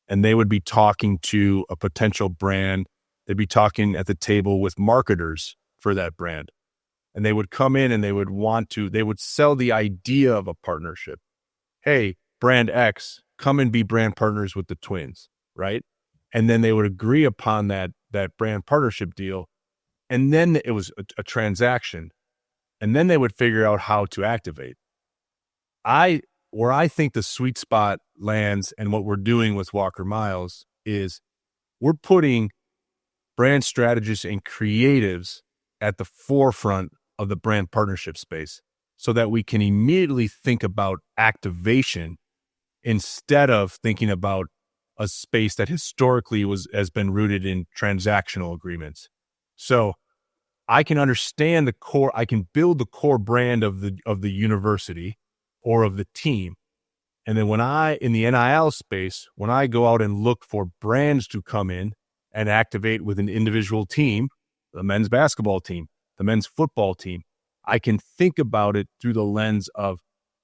And they would be talking to a potential brand. They'd be talking at the table with marketers for that brand. And they would come in and they would sell the idea of a partnership. Hey, brand X, come and be brand partners with the twins, right? And then they would agree upon that brand partnership deal. And then it was a transaction. And then they would figure out how to activate. Where I think the sweet spot lands and what we're doing with Walker Miles is we're putting brand strategists and creatives at the forefront of the brand partnership space so that we can immediately think about activation instead of thinking about a space that historically has been rooted in transactional agreements. So I can understand the core, I can build the core brand of the university or of the team. And then in the NIL space, when I go out and look for brands to come in and activate with an individual team, the men's basketball team, the men's football team, I can think about it through the lens of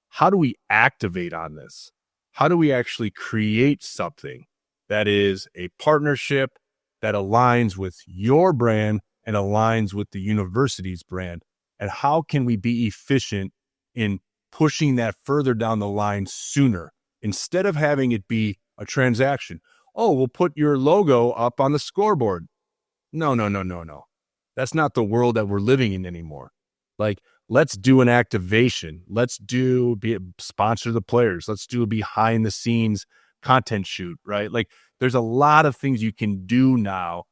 how do we activate on this? How do we actually create something that is a partnership that aligns with your brand and aligns with the university's brand? And how can we be efficient in pushing that further down the line sooner instead of having it be a transaction? Oh, we'll put your logo up on the scoreboard. No. That's not the world that we're living in anymore. Like, let's do an activation. Let's sponsor the players. Let's do a behind the scenes content shoot, right? Like, there's a lot of things you can do now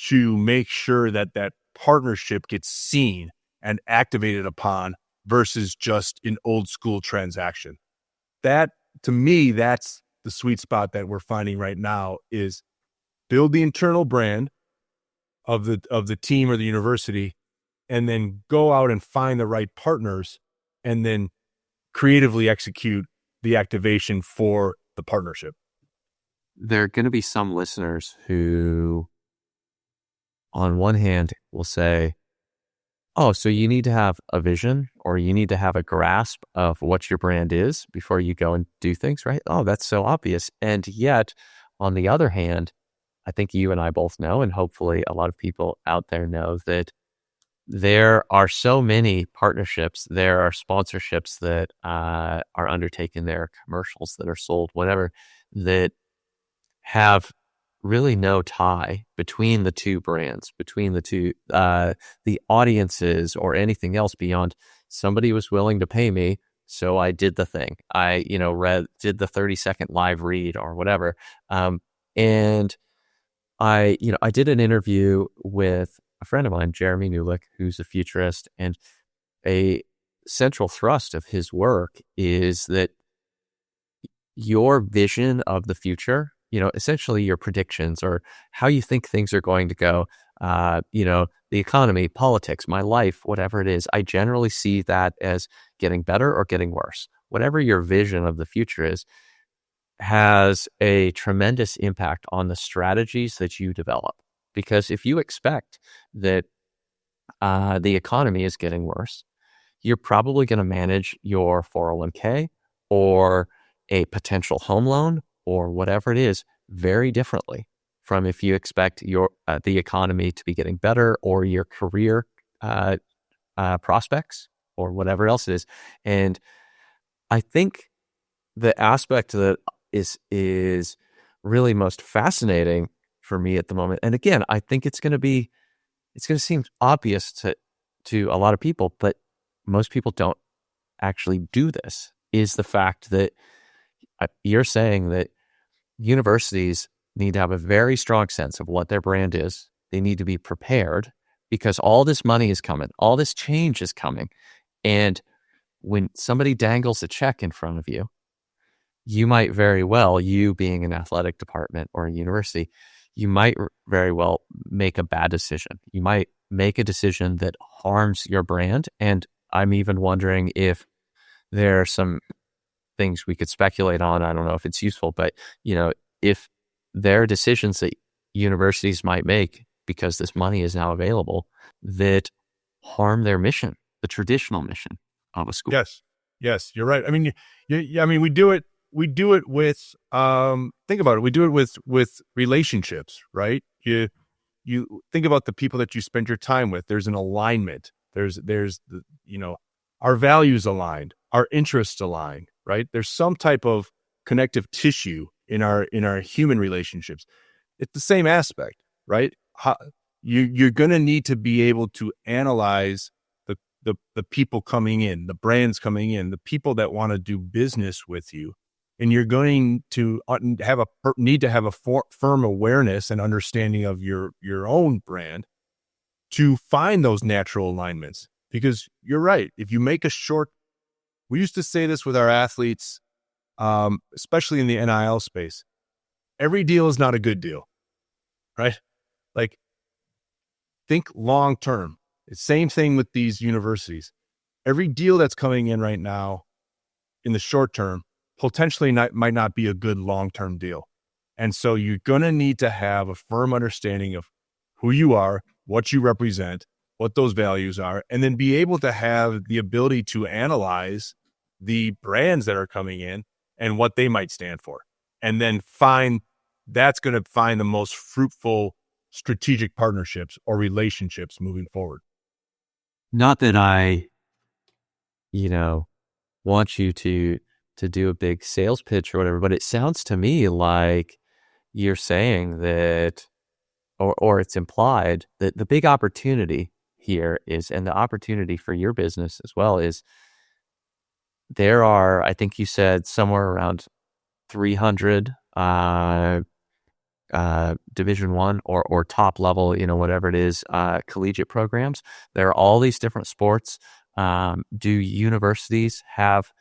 to make sure that partnership gets seen and activated upon versus just an old school transaction. That, to me, that's the sweet spot that we're finding right now is build the internal brand of the team or the university, and then go out and find the right partners and then creatively execute the activation for the partnership. there are going to be some listeners who, on one hand, will say, oh, so you need to have a vision or you need to have a grasp of what your brand is before you go and do things, right? Oh, that's so obvious. And yet, on the other hand, I think you and I both know, and hopefully a lot of people out there know, that there are so many partnerships, there are sponsorships that are undertaken, there are commercials that are sold, whatever, that have really no tie between the two brands, between the audiences or anything else beyond somebody was willing to pay me, so I did the thing. I, did the 30-second live read or whatever. And I did an interview with a friend of mine, Jeremy Newlick, who's a futurist, and a central thrust of his work is that your vision of the future, essentially your predictions or how you think things are going to go, the economy, politics, my life, whatever it is, I generally see that as getting better or getting worse. Whatever your vision of the future is, has a tremendous impact on the strategies that you develop. Because if you expect that the economy is getting worse, you're probably going to manage your 401k or a potential home loan or whatever it is very differently from if you expect the economy to be getting better or your career prospects or whatever else it is. And I think the aspect that is really most fascinating for me at the moment, and again, I think it's going to seem obvious to a lot of people, but most people don't actually do this, is the fact that you're saying that universities need to have a very strong sense of what their brand is. They need to be prepared because all this money is coming, all this change is coming. And when somebody dangles a check in front of you, you might very well, you being an athletic department or a university, you might very well make a bad decision. You might make a decision that harms your brand. And I'm even wondering if there are some things we could speculate on. I don't know if it's useful, but if there are decisions that universities might make because this money is now available that harm their mission, the traditional mission of a school. Yes, you're right. I mean, we do it with, think about it. We do it with relationships, right? You think about the people that you spend your time with. There's an alignment. There's our values aligned, our interests aligned, right? There's some type of connective tissue in our human relationships. It's the same aspect, right? You're going to need to be able to analyze the people coming in, the brands coming in, the people that want to do business with you. And you're going to need to have a firm awareness and understanding of your own brand to find those natural alignments. Because you're right. If you make we used to say this with our athletes, especially in the NIL space, every deal is not a good deal, right? Like, think long term. Same thing with these universities. Every deal that's coming in right now in the short term potentially might not be a good long-term deal. And so you're going to need to have a firm understanding of who you are, what you represent, what those values are, and then be able to have the ability to analyze the brands that are coming in and what they might stand for. And then that's going to find the most fruitful strategic partnerships or relationships moving forward. Not that I, want you to do a big sales pitch or whatever, but it sounds to me like you're saying that, or it's implied that the big opportunity here is, and the opportunity for your business as well is, there are, I think you said somewhere around 300 Division I or top level, whatever it is, collegiate programs. There are all these different sports. Do universities have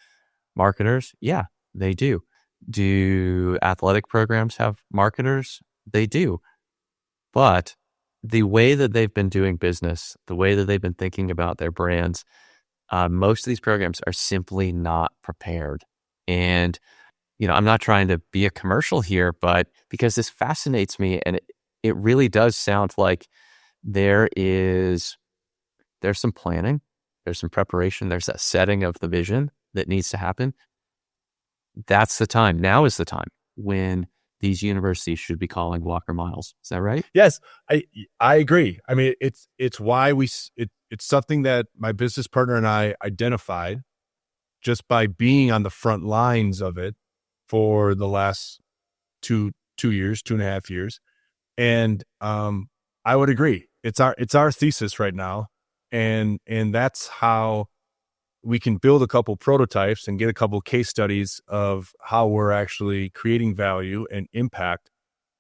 marketers? Yeah, they do. Do athletic programs have marketers? They do. But the way that they've been doing business, the way that they've been thinking about their brands, most of these programs are simply not prepared. And I'm not trying to be a commercial here, but because this fascinates me, and it really does sound like there's some planning, there's some preparation, there's that setting of the vision that needs to happen. That's the time. Now is the time when these universities should be calling Walker Miles. Is that right? Yes, I agree. I mean, it's why it's something that my business partner and I identified just by being on the front lines of it for the last two years, 2.5 years. And I would agree. It's our thesis right now. And that's how we can build a couple prototypes and get a couple case studies of how we're actually creating value and impact.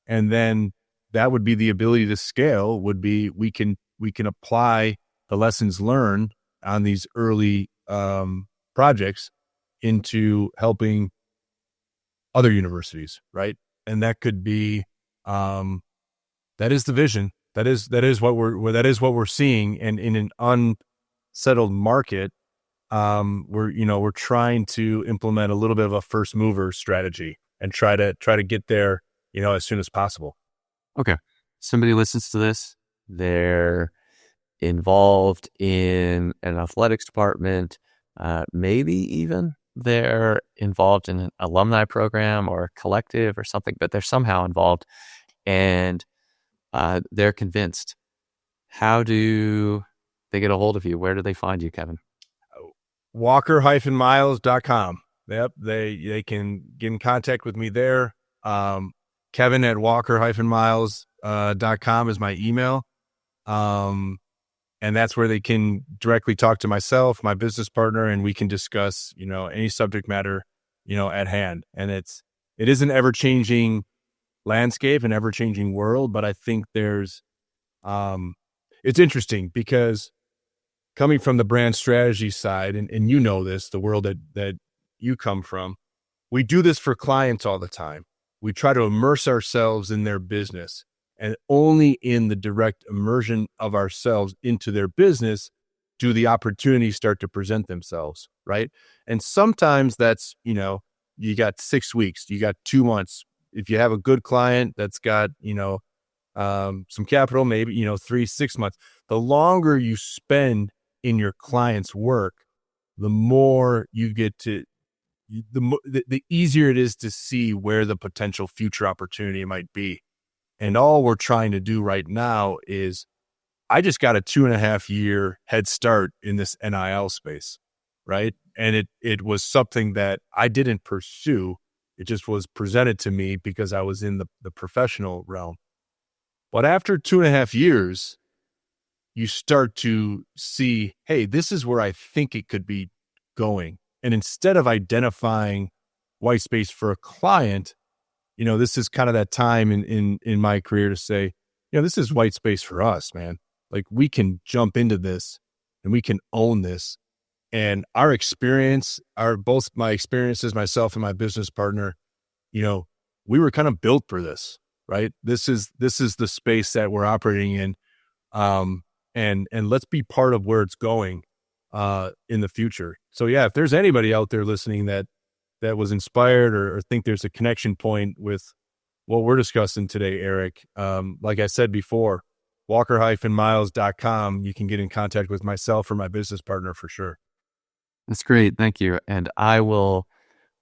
And then that would be the ability to scale, would be we can apply the lessons learned on these early projects into helping other universities, right? And that could be that is the vision. That is what we're seeing. And in an unsettled market, we're trying to implement a little bit of a first mover strategy and try to get there, as soon as possible. Okay. Somebody listens to this, they're involved in an athletics department, maybe even they're involved in an alumni program or a collective or something, but they're somehow involved, and they're convinced. How do they get a hold of you? Where do they find you, Kevin? Walker-miles.com. Yep. They can get in contact with me there. Kevin at walker-miles.com is my email. And that's where they can directly talk to myself, my business partner, and we can discuss, any subject matter, at hand. And it is an ever-changing landscape, an ever-changing world, but I think there's, it's interesting because coming from the brand strategy side, and this, the world that you come from, we do this for clients all the time. We try to immerse ourselves in their business, and only in the direct immersion of ourselves into their business do the opportunities start to present themselves, right? And sometimes that's, you got 6 weeks, you got 2 months. If you have a good client that's got, some capital, maybe, 3-6 months. The longer you spend in your client's work, the more you get to, the easier it is to see where the potential future opportunity might be. And all we're trying to do right now is, I just got a 2.5-year head start in this NIL space, right? And it was something that I didn't pursue. It just was presented to me because I was in the professional realm. But after 2.5 years, you start to see, hey, this is where I think it could be going. And instead of identifying white space for a client, this is kind of that time in my career to say, this is white space for us, man. Like, we can jump into this and we can own this. And our experience, both my experiences, myself and my business partner, we were kind of built for this, right? This is the space that we're operating in. And let's be part of where it's going in the future. So yeah, if there's anybody out there listening that was inspired or think there's a connection point with what we're discussing today, Eric, like I said before, walker-miles.com, you can get in contact with myself or my business partner for sure. That's great. Thank you. And I will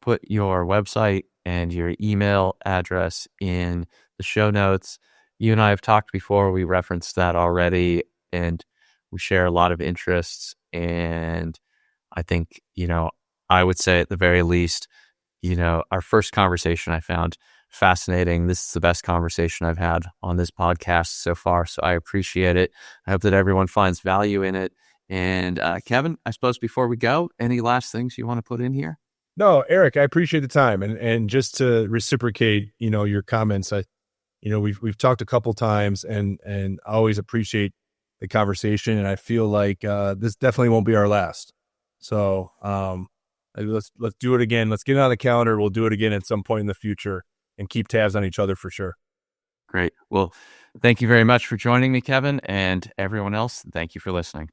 put your website and your email address in the show notes. You and I have talked before. We referenced that already, and we share a lot of interests. And I think, I would say at the very least, our first conversation I found fascinating. This is the best conversation I've had on this podcast so far. So I appreciate it. I hope that everyone finds value in it. And Kevin, I suppose before we go, any last things you want to put in here? No, Eric, I appreciate the time. And just to reciprocate, your comments, we've talked a couple times and I always appreciate the conversation. And I feel like this definitely won't be our last. So let's do it again. Let's get it on the calendar. We'll do it again at some point in the future and keep tabs on each other for sure. Great. Well, thank you very much for joining me, Kevin, and everyone else. Thank you for listening.